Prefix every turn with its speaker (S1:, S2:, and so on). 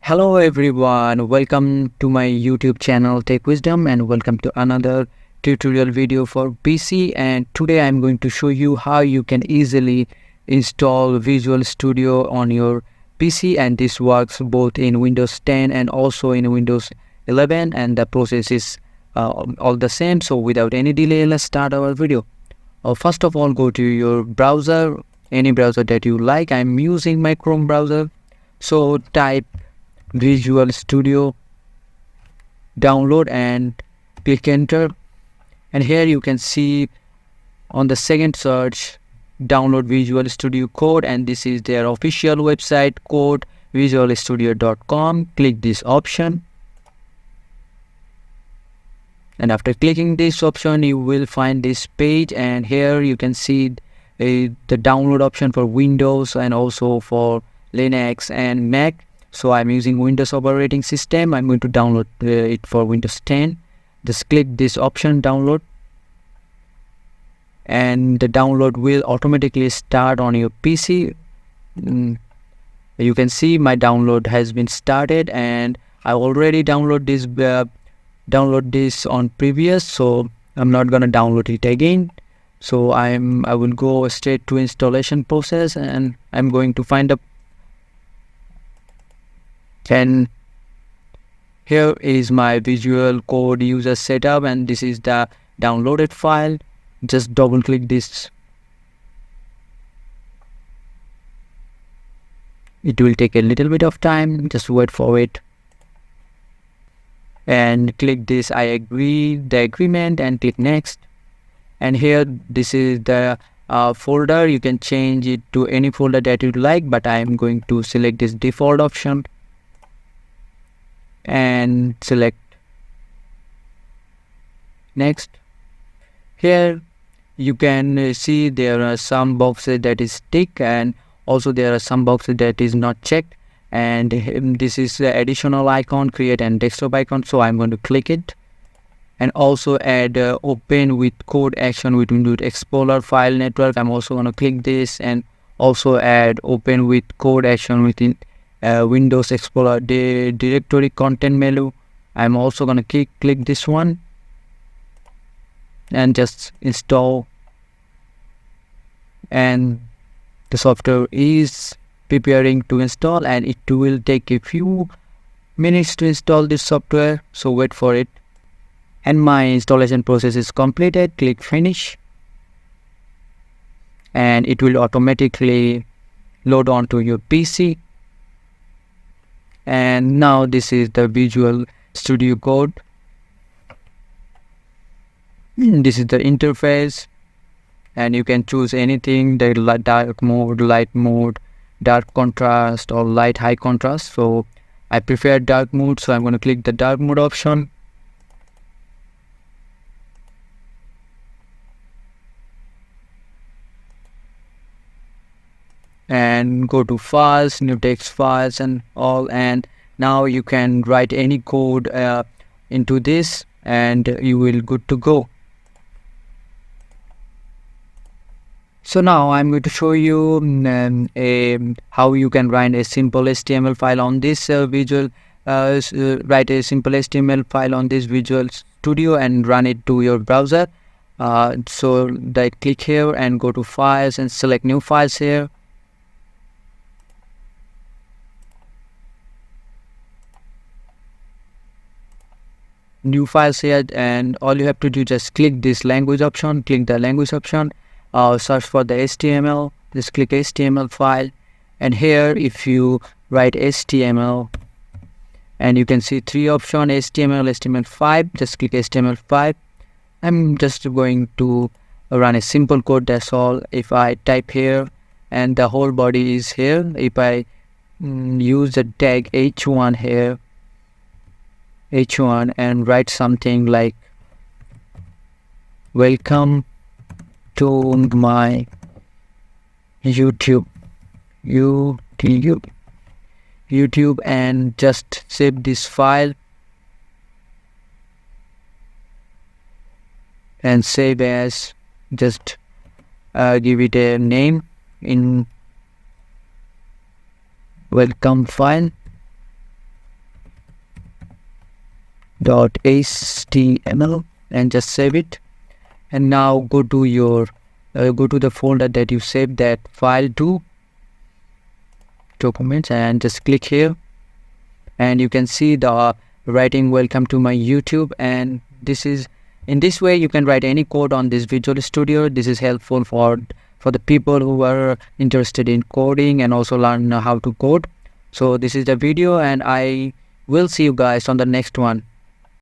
S1: Hello everyone, welcome to my YouTube channel Tech Wisdom and welcome to another tutorial video for PC. And today I'm going to show you how you can easily install Visual Studio on your PC, and this works both in Windows 10 and also in Windows 11, and the process is all the same. So without any delay, let's start our video. First of all, go to your browser, any browser that you like. I'm using my Chrome browser, so type Visual Studio, download and click enter, and here you can see on the second search download Visual Studio Code, and this is their official website, code visualstudio.com. Click this option, and after clicking this option you will find this page, and here you can see the download option for Windows and also for Linux and Mac. So I'm using Windows operating system. I'm going to download it for Windows 10. Just click this option, download, and the download will automatically start on your PC. You can see my download has been started, and I already download this on previous, so I'm not gonna download it again. So I will go straight to installation process, and I'm going to find a and here is my Visual Code user setup, and this is the downloaded file. Just double click this. It will take a little bit of time, just wait for it, and click this I agree the agreement and click next. And here this is the folder. You can change it to any folder that you like, but I am going to select this default option and select next. Here you can see there are some boxes that is ticked, and also there are some boxes that is not checked, and this is the additional icon, create and desktop icon, so I'm going to click it. And also add open with code action with Windows Explorer file network. I'm also going to click this, and also add open with code action within Windows Explorer directory content menu. I'm also going to click this one and just install, and the software is preparing to install, and it will take a few minutes to install this software, so wait for it. And my installation process is completed. Click finish, and it will automatically load onto your PC. And now this is the Visual Studio Code. This is the interface, and you can choose anything, the dark mode, light mode, dark contrast, or light high contrast. So I prefer dark mode, so I'm going to click the dark mode option. And go to files, new text files and all, and now you can write any code into this, and you will good to go. So now I'm going to show you how you can write a simple HTML file on this write a simple HTML file on this Visual Studio and run it to your browser. So right click here and go to files and select new files here. New files here, and all you have to do, just click this language option, click the language option, search for the HTML, just click HTML file, and here if you write HTML, and you can see three options, HTML, HTML5, just click HTML5. I'm just going to run a simple code, that's all. If I type here and the whole body is here, if I use the tag h1 here, h1, and write something like welcome to my YouTube, and just save this file and save as, just give it a name in welcome file, .html and just save it. And now go to your go to the folder that you saved that file to, documents, and just click here, and you can see the writing welcome to my YouTube. And this is, in this way you can write any code on this Visual Studio. This is helpful for the people who are interested in coding and also learn how to code. So this is the video, and I will see you guys on the next one.